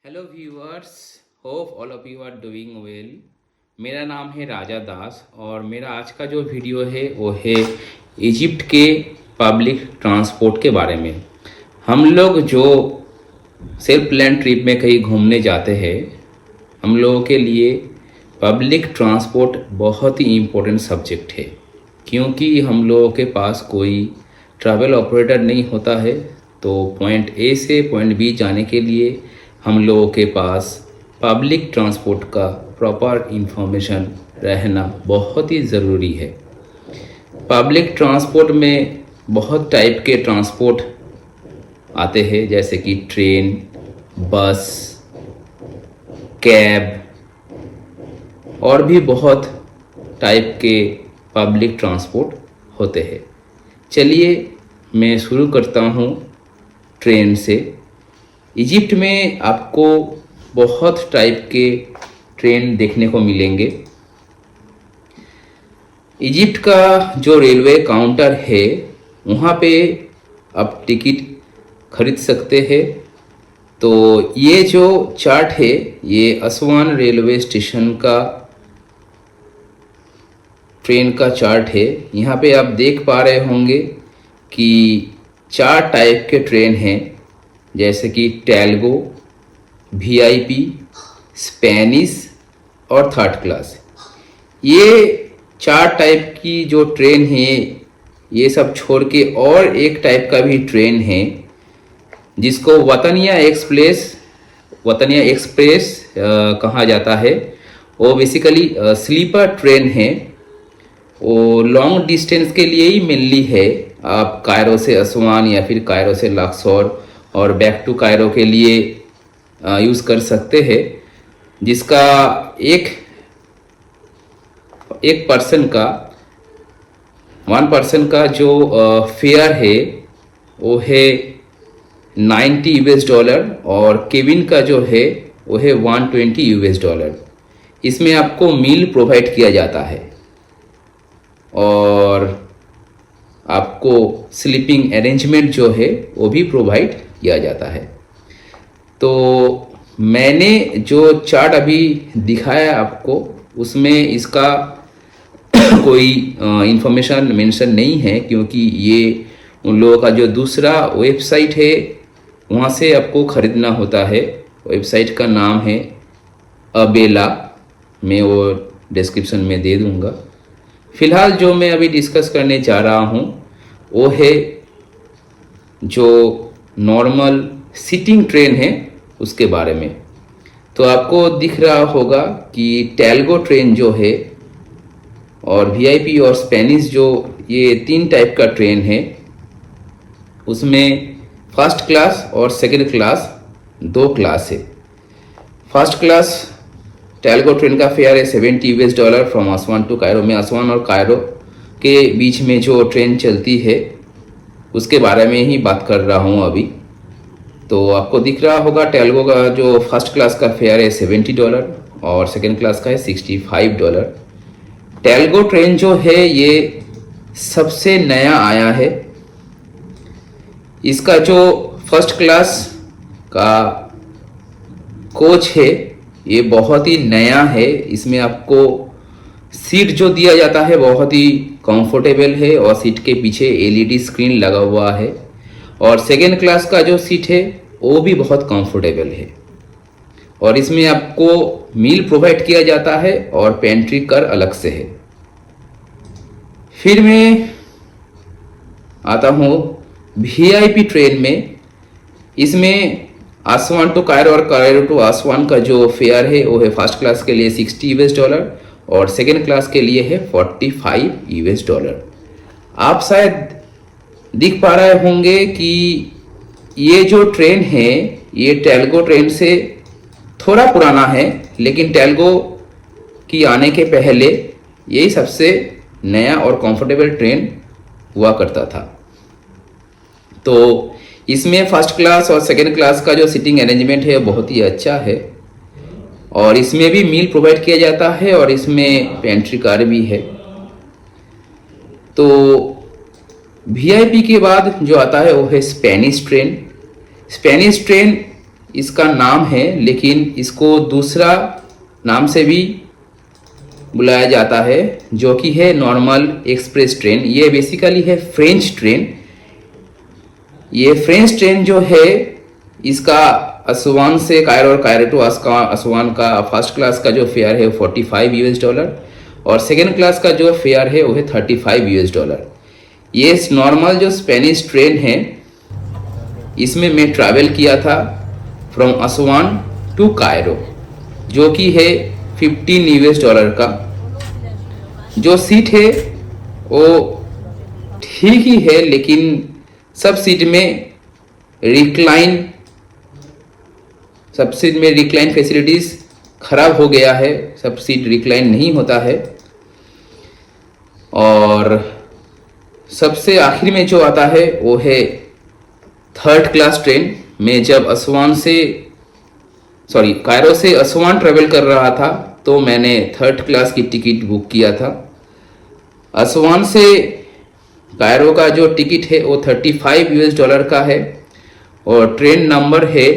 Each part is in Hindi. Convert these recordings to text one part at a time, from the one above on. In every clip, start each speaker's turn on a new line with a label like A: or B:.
A: Hello viewers, hope all of you are doing well. मेरा नाम है राजा दास और मेरा आज का जो वीडियो है वो है इजिप्ट के पब्लिक ट्रांसपोर्ट के बारे में। हम लोग जो सेल्फ प्लान ट्रिप में कहीं घूमने जाते हैं, हम लोगों के लिए पब्लिक ट्रांसपोर्ट बहुत ही इम्पोर्टेंट सब्जेक्ट है, क्योंकि हम लोगों के पास कोई ट्रैवल ऑपरेटर नहीं होता है। तो पॉइंट ए से पॉइंट बी जाने के लिए हम लोगों के पास पब्लिक ट्रांसपोर्ट का प्रॉपर इंफॉर्मेशन रहना बहुत ही ज़रूरी है। पब्लिक ट्रांसपोर्ट में बहुत टाइप के ट्रांसपोर्ट आते हैं, जैसे कि ट्रेन, बस, कैब और भी बहुत टाइप के पब्लिक ट्रांसपोर्ट होते हैं। चलिए मैं शुरू करता हूँ ट्रेन से। इजिप्ट में आपको बहुत टाइप के ट्रेन देखने को मिलेंगे। इजिप्ट का जो रेलवे काउंटर है वहाँ पे आप टिकट खरीद सकते हैं। तो ये जो चार्ट है ये असवान रेलवे स्टेशन का ट्रेन का चार्ट है। यहाँ पे आप देख पा रहे होंगे कि 4 टाइप के ट्रेन हैं, जैसे कि टैलगो, वीआईपी, स्पेनिश और थर्ड क्लास। ये 4 टाइप की जो ट्रेन है ये सब छोड़ के और एक टाइप का भी ट्रेन है जिसको वतनिया एक्सप्रेस कहा जाता है। वो बेसिकली स्लीपर ट्रेन है। वो लॉन्ग डिस्टेंस के लिए ही मेनली है। आप कायरो से असवान या फिर कायरो से लक्सौर और बैक टू कायरो के लिए यूज़ कर सकते हैं, जिसका एक वन पर्सन का जो फेयर है वो है $90 और केबिन का जो है वो है $120। इसमें आपको मील प्रोवाइड किया जाता है और आपको स्लीपिंग अरेंजमेंट जो है वो भी प्रोवाइड किया जाता है। तो मैंने जो चार्ट अभी दिखाया आपको उसमें इसका कोई इंफॉर्मेशन मेंशन नहीं है, क्योंकि ये उन लोगों का जो दूसरा वेबसाइट है वहाँ से आपको ख़रीदना होता है। वेबसाइट का नाम है अबेला, मैं वो डिस्क्रिप्शन में दे दूँगा। फ़िलहाल जो मैं अभी डिस्कस करने जा रहा हूँ वो है जो नॉर्मल सिटिंग ट्रेन है उसके बारे में। तो आपको दिख रहा होगा कि टैलगो ट्रेन जो है और वीआईपी और स्पेनिश जो ये 3 टाइप का ट्रेन है, उसमें फर्स्ट क्लास और सेकंड क्लास 2 क्लास है। फर्स्ट क्लास टैलगो ट्रेन का फेयर है $70 फ्रॉम असवान टू कायरो। में असवान और कायरो के बीच में जो ट्रेन चलती है उसके बारे में ही बात कर रहा हूँ अभी। तो आपको दिख रहा होगा टैलगो का जो फर्स्ट क्लास का फेयर है $70 और सेकंड क्लास का है $65। टैलगो ट्रेन जो है ये सबसे नया आया है। इसका जो फर्स्ट क्लास का कोच है ये बहुत ही नया है। इसमें आपको सीट जो दिया जाता है बहुत ही कंफर्टेबल है और सीट के पीछे एलईडी स्क्रीन लगा हुआ है। और सेकेंड क्लास का जो सीट है वो भी बहुत कंफर्टेबल है और इसमें आपको मील प्रोवाइड किया जाता है और पेंट्री कर अलग से है। फिर मैं आता हूँ वीआईपी ट्रेन में। इसमें आसवान टू कायरो और कायरो टू आसवान का जो फेयर है वो है फर्स्ट क्लास के लिए $60 और सेकेंड क्लास के लिए है $45। आप शायद दिख पा रहे होंगे कि ये जो ट्रेन है ये टैलगो ट्रेन से थोड़ा पुराना है, लेकिन टैलगो की आने के पहले यही सबसे नया और कंफर्टेबल ट्रेन हुआ करता था। तो इसमें फर्स्ट क्लास और सेकेंड क्लास का जो सीटिंग अरेंजमेंट है बहुत ही अच्छा है और इसमें भी मील प्रोवाइड किया जाता है और इसमें पेंट्री कार भी है। तो वीआईपी के बाद जो आता है वो है स्पेनिश ट्रेन। स्पेनिश ट्रेन इसका नाम है, लेकिन इसको दूसरा नाम से भी बुलाया जाता है, जो कि है नॉर्मल एक्सप्रेस ट्रेन। ये बेसिकली है फ्रेंच ट्रेन। ये फ्रेंच ट्रेन जो है, इसका असवान से कायरो और कायरो टू असवान का फर्स्ट क्लास का जो फेयर है वो $45 और सेकेंड क्लास का जो फेयर है वो है $35। ये नॉर्मल जो स्पेनिश ट्रेन है, इसमें मैं ट्रैवल किया था फ्रॉम असवान टू कायरो, जो कि है $15 का। जो सीट है वो ठीक ही है, लेकिन सब सीट में रिक्लाइन फैसिलिटीज खराब हो गया है। सब सीट रिक्लाइन नहीं होता है। और सबसे आखिर में जो आता है वो है थर्ड क्लास ट्रेन। मैं जब कायरो से असवान ट्रेवल कर रहा था तो मैंने थर्ड क्लास की टिकट बुक किया था। असवान से कायरो का जो टिकट है वो $35 का है और ट्रेन नंबर है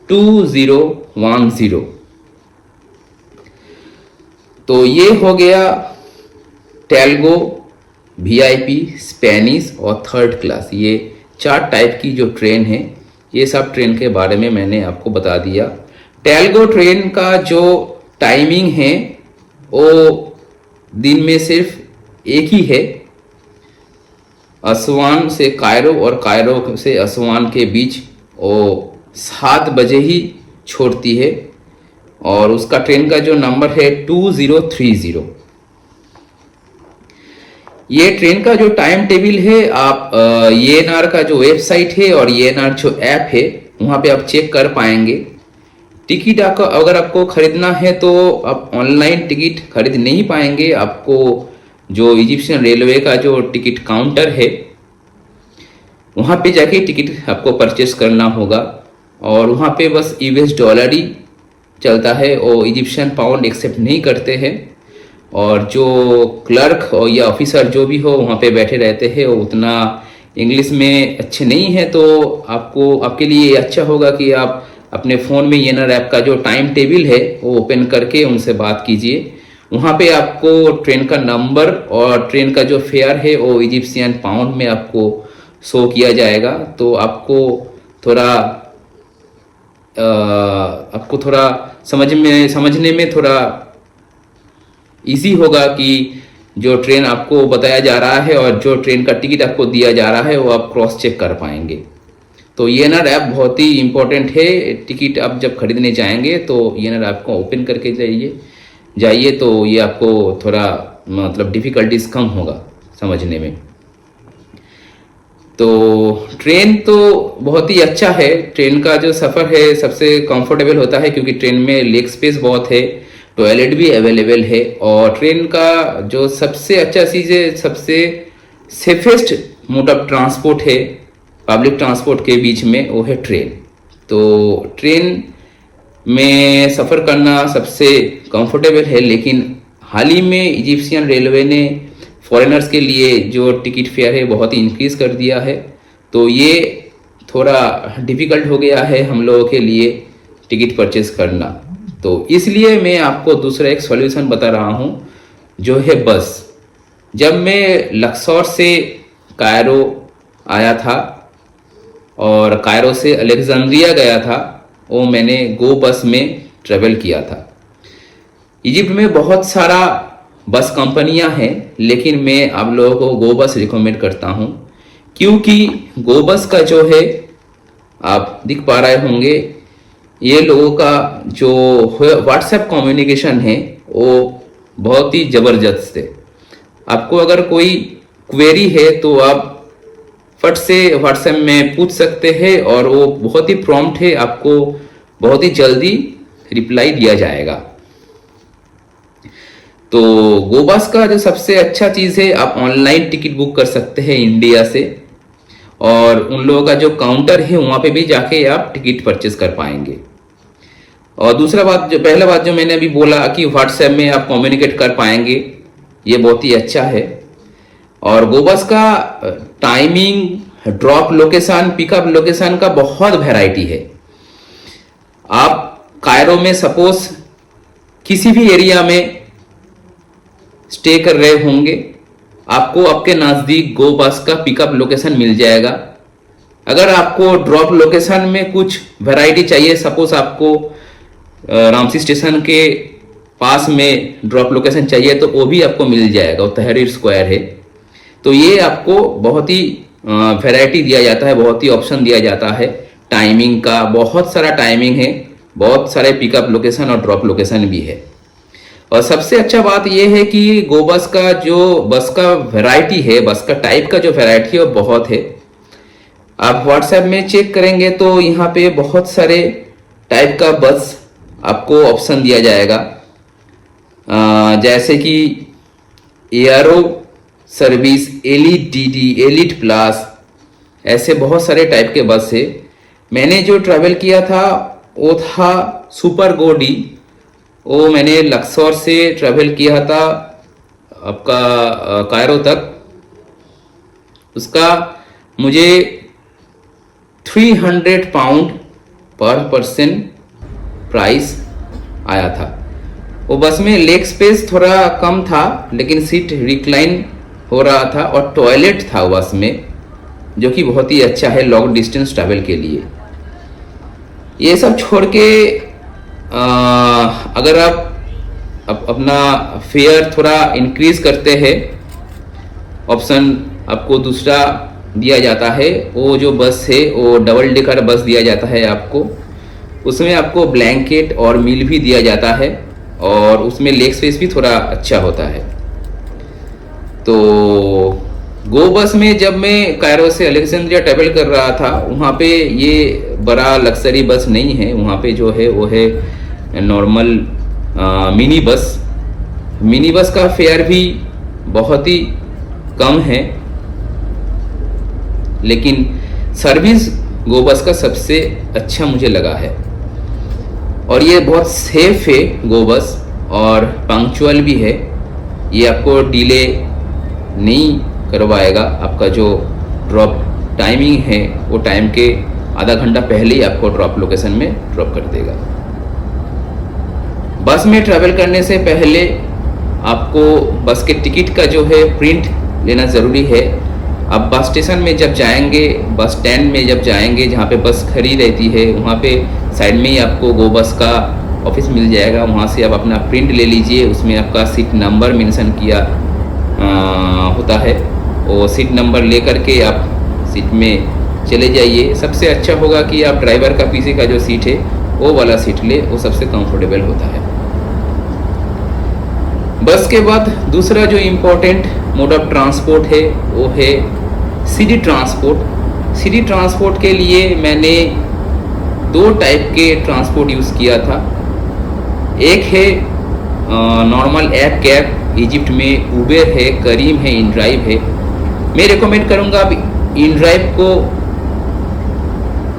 A: 2010। तो ये हो गया टेलगो, VIP, स्पेनिश और थर्ड क्लास। ये 4 टाइप की जो ट्रेन है, ये सब ट्रेन के बारे में मैंने आपको बता दिया। टेलगो ट्रेन का जो टाइमिंग है वो दिन में सिर्फ एक ही है। असवान से कायरो और कायरो से असवान के बीच वो 7 बजे ही छोड़ती है और उसका ट्रेन का जो नंबर है 2030। ये ट्रेन का जो टाइम टेबल है, आप ENR का जो वेबसाइट है और ENR जो ऐप है वहाँ पे आप चेक कर पाएंगे। टिकट अगर आपको खरीदना है तो आप ऑनलाइन टिकट खरीद नहीं पाएंगे। आपको जो इजिप्शियन रेलवे का जो टिकट काउंटर है वहाँ पे जाके टिकट आपको परचेस करना होगा और वहाँ पे बस $US ही चलता है और इजिप्शियन पाउंड एक्सेप्ट नहीं करते हैं। और जो क्लर्क और या ऑफिसर जो भी हो वहाँ पे बैठे रहते हैं वो उतना इंग्लिश में अच्छे नहीं है, तो आपके लिए अच्छा होगा कि आप अपने फ़ोन में ENR ऐप का जो टाइम टेबल है वो ओपन करके उनसे बात कीजिए। वहाँ पे आपको ट्रेन का नंबर और ट्रेन का जो फेयर है वो इजिप्शियन पाउंड में आपको शो किया जाएगा। तो आपको थोड़ा समझने में थोड़ा इजी होगा कि जो ट्रेन आपको बताया जा रहा है और जो ट्रेन का टिकट आपको दिया जा रहा है वो आप क्रॉस चेक कर पाएंगे। तो ENR ऐप बहुत ही इम्पोर्टेंट है। टिकट आप जब खरीदने जाएंगे तो ENR ऐप को ओपन करके जाइए तो ये आपको थोड़ा मतलब डिफ़िकल्टीज कम होगा समझने में। तो ट्रेन तो बहुत ही अच्छा है। ट्रेन का जो सफ़र है सबसे कंफर्टेबल होता है क्योंकि ट्रेन में लेग स्पेस बहुत है, टॉयलेट भी अवेलेबल है और ट्रेन का जो सबसे अच्छा चीज़ है, सबसे सेफेस्ट मोड ऑफ ट्रांसपोर्ट है पब्लिक ट्रांसपोर्ट के बीच में, वो है ट्रेन। तो ट्रेन में सफ़र करना सबसे कंफर्टेबल है। लेकिन हाल ही में इजिप्शियन रेलवे ने फॉरेनर्स के लिए जो टिकट फेयर है बहुत ही इंक्रीज कर दिया है, तो ये थोड़ा डिफ़िकल्ट हो गया है हम लोगों के लिए टिकट परचेज करना। तो इसलिए मैं आपको दूसरा एक सॉल्यूशन बता रहा हूँ जो है बस। जब मैं लक्सौर से कायरो आया था और कायरो से अलेक्जेंड्रिया गया था, वो मैंने गो बस में ट्रेवल किया था। इजिप्ट में बहुत सारा बस कंपनियां हैं, लेकिन मैं आप लोगों को गो बस रिकमेंड करता हूं क्योंकि गो बस का जो है, आप दिख पा रहे होंगे, ये लोगों का जो व्हाट्सएप कम्युनिकेशन है वो बहुत ही ज़बरदस्त है। आपको अगर कोई क्वेरी है तो आप फट से व्हाट्सएप में पूछ सकते हैं और वो बहुत ही प्रॉम्प्ट है, आपको बहुत ही जल्दी रिप्लाई दिया जाएगा। तो गोबस का जो सबसे अच्छा चीज़ है, आप ऑनलाइन टिकट बुक कर सकते हैं इंडिया से और उन लोगों का जो काउंटर है वहाँ पे भी जाके आप टिकट परचेज कर पाएंगे। और पहला बात जो मैंने अभी बोला कि व्हाट्सएप में आप कम्युनिकेट कर पाएंगे, ये बहुत ही अच्छा है। और गोबस का timing, drop location, pickup location का बहुत वैरायटी है। आप कायरो में सपोज किसी भी एरिया में स्टे कर रहे होंगे, आपको आपके नज़दीक गो बस का पिकअप लोकेशन मिल जाएगा। अगर आपको ड्रॉप लोकेशन में कुछ वैरायटी चाहिए, सपोज आपको रामसी स्टेशन के पास में ड्रॉप लोकेशन चाहिए, तो वो भी आपको मिल जाएगा, वो तहरीर स्क्वायर है। तो ये आपको बहुत ही वैरायटी दिया जाता है, बहुत ही ऑप्शन दिया जाता है। टाइमिंग का बहुत सारा टाइमिंग है, बहुत सारे पिकअप लोकेशन और ड्रॉप लोकेशन भी है। और सबसे अच्छा बात यह है कि गो बस का जो बस का वैरायटी है, बस का टाइप का जो वैरायटी है वो बहुत है। आप व्हाट्सएप में चेक करेंगे तो यहाँ पे बहुत सारे टाइप का बस आपको ऑप्शन दिया जाएगा, जैसे कि aero service, elite DD, elite plus, ऐसे बहुत सारे टाइप के बस है। मैंने जो ट्रैवल किया था वो था सुपर गो डी, वो मैंने लक्सौर से ट्रैवल किया था आपका कायरो तक। उसका मुझे 300 पाउंड पर पर्सन प्राइस आया था। वो बस में लेग स्पेस थोड़ा कम था, लेकिन सीट रिक्लाइन हो रहा था और टॉयलेट था बस में, जो कि बहुत ही अच्छा है लॉन्ग डिस्टेंस ट्रैवल के लिए। ये सब छोड़ के अगर आप अपना फेयर थोड़ा इंक्रीज करते हैं, ऑप्शन आपको दूसरा दिया जाता है। वो जो बस है वो डबल डेकर बस दिया जाता है आपको, उसमें आपको ब्लैंकेट और मील भी दिया जाता है और उसमें लेग स्पेस भी थोड़ा अच्छा होता है। तो गो बस में जब मैं कायरो से अलेक्जेंड्रिया ट्रैवल कर रहा था, वहाँ पे ये बड़ा लग्जरी बस नहीं है, वहाँ पे जो है वो है normal mini bus. Mini bus का फेयर भी बहुत ही कम है, लेकिन सर्विस गो बस का सबसे अच्छा मुझे लगा है। और ये बहुत सेफ है गो बस, और पंक्चुअल भी है। ये आपको डिले नहीं करवाएगा, आपका जो ड्रॉप टाइमिंग है वो टाइम के आधा घंटा पहले ही आपको ड्रॉप लोकेशन में ड्रॉप कर देगा। बस में ट्रैवल करने से पहले आपको बस के टिकट का जो है प्रिंट लेना ज़रूरी है। आप बस स्टेशन में जब जाएंगे, बस स्टैंड में जब जाएंगे, जहाँ पे बस खड़ी रहती है, वहाँ पे साइड में ही आपको गो बस का ऑफिस मिल जाएगा। वहाँ से आप अपना प्रिंट ले लीजिए, उसमें आपका सीट नंबर मेंशन किया होता है। वो सीट नंबर ले करके आप सीट में चले जाइए। सबसे अच्छा होगा कि आप ड्राइवर का पीछे का जो सीट है वो वाला सीट ले, वो सबसे कंफर्टेबल होता है। बस के बाद दूसरा जो इम्पोर्टेंट मोड ऑफ ट्रांसपोर्ट है वो है सिटी ट्रांसपोर्ट। सिटी ट्रांसपोर्ट के लिए मैंने 2 टाइप के ट्रांसपोर्ट यूज़ किया था। एक है नॉर्मल ऐप कैब, इजिप्ट में उबेर है, करीम है, इनड्राइव है। मैं रिकमेंड करूँगा आप इनड्राइव को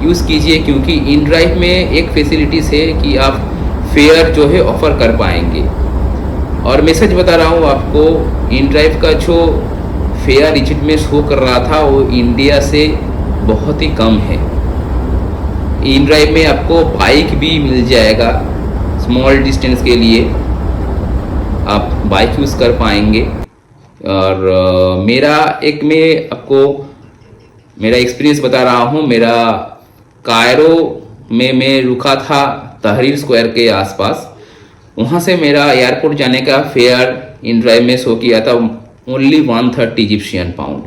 A: यूज़ कीजिए, क्योंकि इनड्राइव में एक फैसिलिटीज़ है कि आप फेयर जो है ऑफ़र कर पाएंगे। और मैसेज बता रहा हूँ आपको, इनड्राइव का जो फेयर इजिप्ट में शो कर रहा था वो इंडिया से बहुत ही कम है। इनड्राइव में आपको बाइक भी मिल जाएगा, स्मॉल डिस्टेंस के लिए आप बाइक यूज़ कर पाएंगे। और मैं आपको मेरा एक्सपीरियंस बता रहा हूँ। मेरा कायरो में मैं रुका था तहरीर स्क्वायर के आसपास। वहाँ से मेरा एयरपोर्ट जाने का फेयर इनड्राइव में शो किया था ओनली 130 इजिप्शियन पाउंड,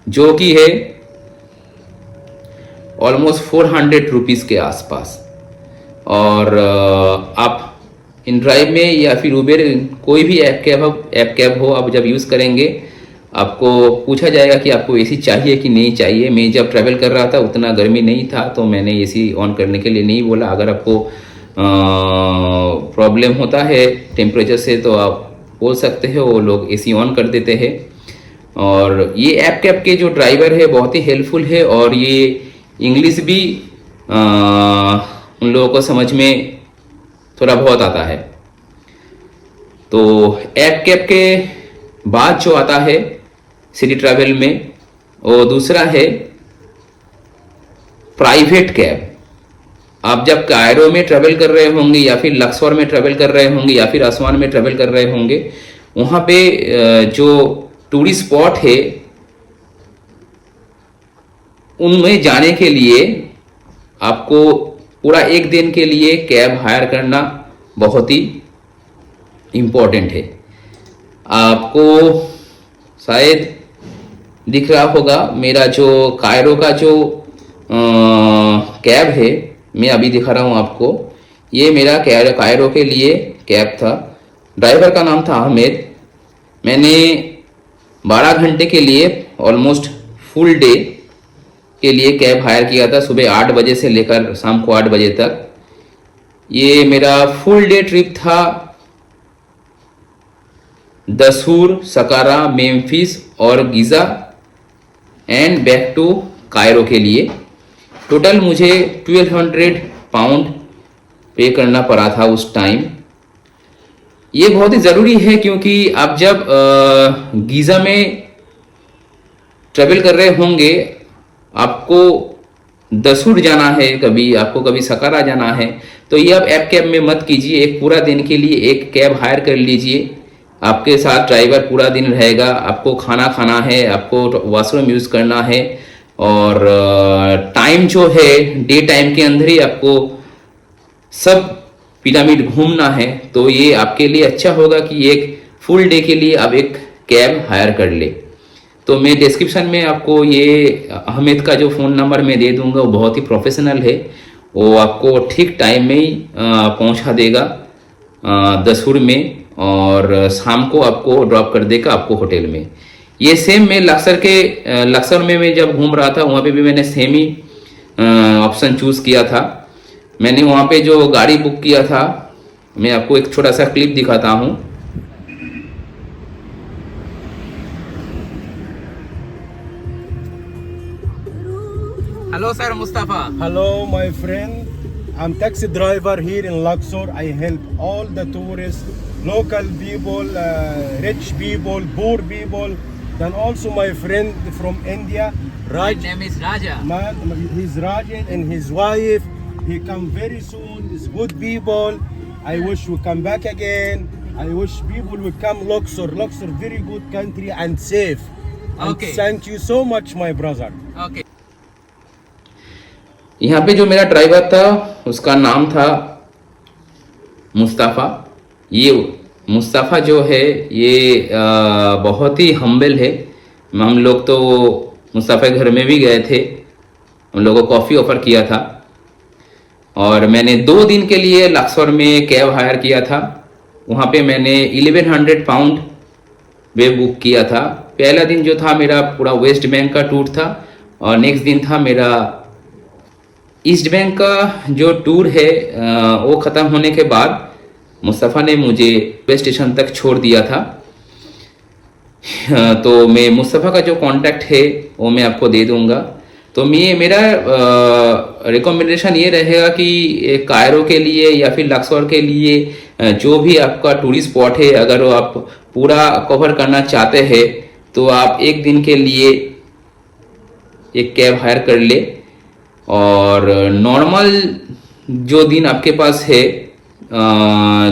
A: जो कि है ऑलमोस्ट 400 रुपीज़ के आसपास। और आप इनड्राइव में या फिर उबेर कोई भी ऐप कैब हो, आप जब यूज़ करेंगे आपको पूछा जाएगा कि आपको एसी चाहिए कि नहीं चाहिए। मैं जब ट्रैवल कर रहा था उतना गर्मी नहीं था, तो मैंने एसी ऑन करने के लिए नहीं बोला। अगर आपको प्रॉब्लम होता है टेम्परेचर से तो आप बोल सकते हो, वो लोग एसी ऑन कर देते हैं। और ये ऐप कैब के जो ड्राइवर है बहुत ही हेल्पफुल है, और ये इंग्लिश भी उन लोगों को समझ में थोड़ा बहुत आता है। तो ऐप कैब के बाद जो आता है सिटी ट्रैवल में, वो दूसरा है प्राइवेट कैब। आप जब कायरो में ट्रेवल कर रहे होंगे या फिर लक्सौर में ट्रेवल कर रहे होंगे या फिर असवान में ट्रेवल कर रहे होंगे, वहाँ पे जो टूरिस्ट स्पॉट है उनमें जाने के लिए आपको पूरा एक दिन के लिए कैब हायर करना बहुत ही इम्पोर्टेंट है। आपको शायद दिख रहा होगा मेरा जो कायरो का जो कैब है, मैं अभी दिखा रहा हूँ आपको। ये मेरा कायरो के लिए कैब था। ड्राइवर का नाम था अहमद। मैंने 12 घंटे के लिए ऑलमोस्ट फुल डे के लिए कैब हायर किया था, सुबह 8 बजे से लेकर शाम को 8 बजे तक। ये मेरा फुल डे ट्रिप था दसूर, सकारा, मेम्फिस और Giza and back to Cairo के लिए। टोटल मुझे 1200 पाउंड पे करना पड़ा था उस टाइम। ये बहुत ही ज़रूरी है क्योंकि आप जब गीज़ा में ट्रेवल कर रहे होंगे, आपको दसूर जाना है, कभी आपको कभी सकारा जाना है, तो ये आप ऐप कैब में मत कीजिए। एक पूरा दिन के लिए एक कैब हायर कर लीजिए। आपके साथ ड्राइवर पूरा दिन रहेगा। आपको खाना खाना है, आपको वॉशरूम यूज़ करना है और टाइम जो है डे टाइम के अंदर ही आपको सब पिरामिड घूमना है। तो ये आपके लिए अच्छा होगा कि एक फुल डे के लिए आप एक कैब हायर कर ले। तो मैं डिस्क्रिप्शन में आपको ये अहमद का जो फ़ोन नंबर मैं दे दूंगा, वो बहुत ही प्रोफेशनल है। वो आपको ठीक टाइम में ही पहुंचा देगा दसूर में और शाम को आपको ड्रॉप कर देगा आपको होटल में। ये सेम मैं लक्सर में मैं जब घूम रहा था, वहाँ पे भी मैंने सेम ही ऑप्शन चूज़ किया था। मैंने वहाँ पे जो गाड़ी बुक किया था, मैं आपको एक छोटा सा क्लिप दिखाता हूँ। Hello sir Mustafa.
B: Hello, my friend. I'm taxi driver here in Luxor. I help all the tourists, local people, rich people, poor people. Then also my friend from India, Raj.
A: My name is Raja.
B: Man, he's Rajat and his wife. He come very soon. It's good people. I wish we come back again. I wish people will come Luxor. Luxor, very good country and safe. And
A: Okay.
B: thank you so much, my brother.
A: Okay. यहाँ पे जो मेरा ड्राइवर था उसका नाम था मुस्तफ़ा। ये मुस्तफ़ा जो है ये बहुत ही हम्बल है। हम लोग तो मुस्तफ़ा घर में भी गए थे, हम लोगों को कॉफ़ी ऑफ़र किया था और मैंने 2 दिन के लिए लक्सौर में कैब हायर किया था। वहाँ पे मैंने 1100 पाउंड वे बुक किया था। पहला दिन जो था मेरा पूरा वेस्ट बैंक का टूर था और नेक्स्ट दिन था मेरा ईस्ट बैंक का जो टूर है। वो ख़त्म होने के बाद मुस्तफ़ा ने मुझे रेलवे स्टेशन तक छोड़ दिया था। तो मैं मुस्तफ़ा का जो कांटेक्ट है वो मैं आपको दे दूंगा। तो मेरा रिकमेंडेशन ये रहेगा कि कायरो के लिए या फिर लक्सौर के लिए जो भी आपका टूरिस्ट स्पॉट है, अगर वो आप पूरा कवर करना चाहते हैं तो आप एक दिन के लिए एक कैब हायर कर ले। और नॉर्मल जो दिन आपके पास है,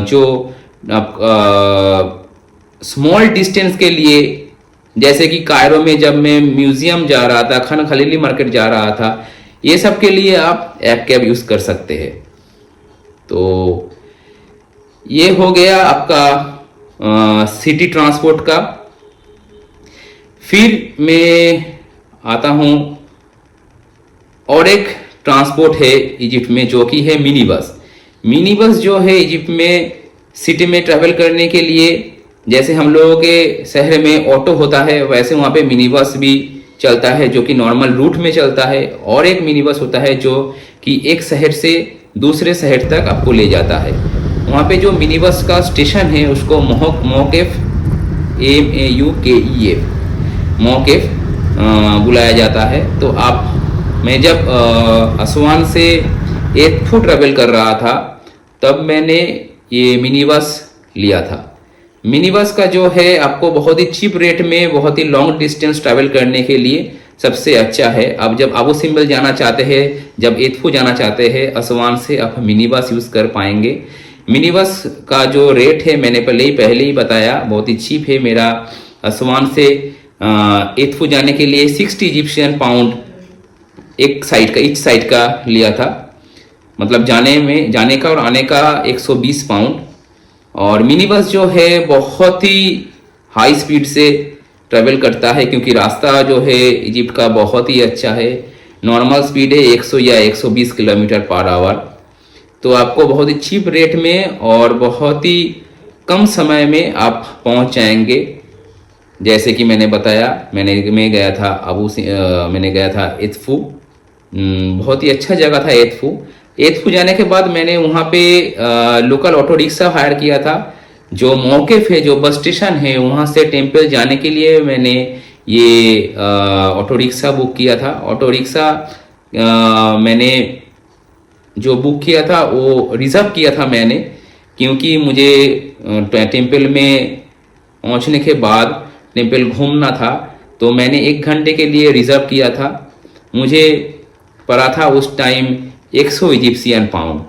A: जो आप स्मॉल डिस्टेंस के लिए, जैसे कि कायरो में जब मैं म्यूजियम जा रहा था, खान खलीली मार्केट जा रहा था, ये सब के लिए आप ऐप कैब यूज़ कर सकते हैं। तो ये हो गया आपका सिटी ट्रांसपोर्ट का। फिर मैं आता हूँ और एक ट्रांसपोर्ट है इजिप्ट में जो कि है मिनी बस। मिनी बस जो है इजिप्ट में सिटी में ट्रैवल करने के लिए, जैसे हम लोगों के शहर में ऑटो होता है वैसे वहाँ पे मिनी बस भी चलता है जो कि नॉर्मल रूट में चलता है। और एक मिनी बस होता है जो कि एक शहर से दूसरे शहर तक आपको ले जाता है। वहाँ पे जो मिनी बस का स्टेशन है उसको मौकेफ MAUKEF मौकेफ बुलाया जाता है। तो मैं जब असवान से एथू ट्रैवल कर रहा था तब मैंने ये मिनी बस लिया था। मिनी बस का जो है आपको बहुत ही चीप रेट में बहुत ही लॉन्ग डिस्टेंस ट्रैवल करने के लिए सबसे अच्छा है। अब जब अबू सिम्बल जाना चाहते हैं, जब एतफू जाना चाहते हैं असवान से, आप मिनी बस यूज़ कर पाएंगे। मिनी बस का जो रेट है मैंने पहले ही बताया, बहुत ही चीप है। मेरा असवान से एतफू जाने के लिए 60 इजिप्शियन पाउंड ईच साइड का लिया था, मतलब जाने का और आने का 120 पाउंड। और मिनी बस जो है बहुत ही हाई स्पीड से ट्रेवल करता है, क्योंकि रास्ता जो है इजिप्ट का बहुत ही अच्छा है। नॉर्मल स्पीड है 100 या 120 किलोमीटर पर आवर। तो आपको बहुत ही चीप रेट में और बहुत ही कम समय में आप पहुंच जाएंगे। जैसे कि मैंने बताया, मैं गया था मैंने गया था एतफू। बहुत ही अच्छा जगह था एतफू जाने के बाद मैंने वहाँ पे लोकल ऑटो रिक्शा हायर किया था। जो मौक़िफ़ है, जो बस स्टेशन है, वहाँ से टेम्पल जाने के लिए मैंने ये ऑटो रिक्शा बुक किया था। ऑटो रिक्शा मैंने जो बुक किया था वो रिज़र्व किया था मैंने, क्योंकि मुझे टेम्पल में पहुँचने के बाद टेम्पल घूमना था। तो मैंने 1 घंटे के लिए रिज़र्व किया था। मुझे पड़ा था उस टाइम 100 इजिप्शियन पाउंड।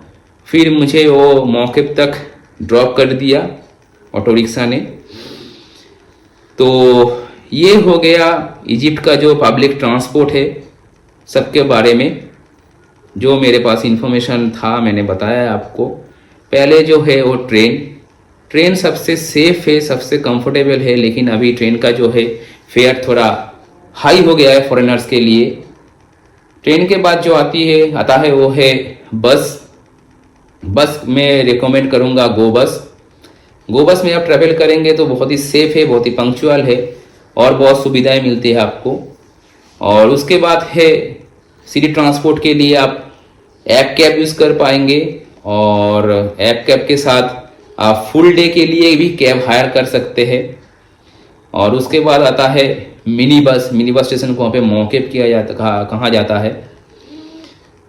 A: फिर मुझे वो मौक़िफ़ तक ड्रॉप कर दिया ऑटो रिक्शा ने। तो ये हो गया इजिप्ट का जो पब्लिक ट्रांसपोर्ट है सबके बारे में। जो मेरे पास इंफॉर्मेशन था मैंने बताया आपको। पहले जो है वो ट्रेन सबसे सेफ है, सबसे कंफर्टेबल है, लेकिन अभी ट्रेन का जो है फेयर थोड़ा हाई हो गया है फॉरेनर्स के लिए। ट्रेन के बाद जो आता है वो है बस में रिकमेंड करूँगा गो बस में आप ट्रैवल करेंगे तो बहुत ही सेफ है, बहुत ही पंक्चुअल है और बहुत सुविधाएं मिलती है आपको। और उसके बाद है सिटी ट्रांसपोर्ट के लिए आप ऐप कैब यूज़ कर पाएंगे, और ऐप कैब के साथ आप फुल डे के लिए भी कैब हायर कर सकते हैं। और उसके बाद आता है मिनी बस स्टेशन को वहाँ पे मौक़िफ़ कहा जाता है।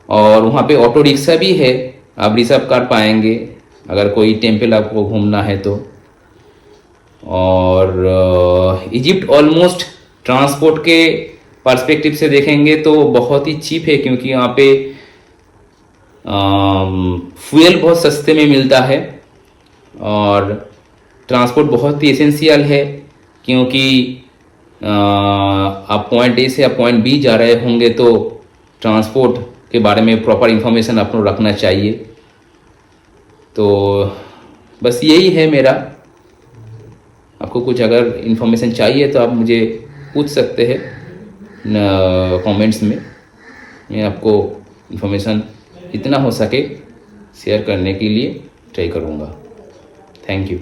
A: और वहाँ पे ऑटो रिक्शा भी है, आप रिज़र्व कर पाएंगे अगर कोई टेम्पल आपको घूमना है तो। और इजिप्ट ऑलमोस्ट ट्रांसपोर्ट के पर्सपेक्टिव से देखेंगे तो बहुत ही चीप है, क्योंकि यहाँ पे फ्यूल बहुत सस्ते में मिलता है। और ट्रांसपोर्ट बहुत ही एसेंशियल है, क्योंकि आप पॉइंट ए से आप पॉइंट बी जा रहे होंगे तो ट्रांसपोर्ट के बारे में प्रॉपर इंफॉर्मेशन आपको रखना चाहिए। तो बस यही है मेरा। आपको कुछ अगर इंफॉर्मेशन चाहिए तो आप मुझे पूछ सकते हैं कमेंट्स में। मैं आपको इंफॉर्मेशन जितना हो सके शेयर करने के लिए ट्राई करूँगा। Thank you.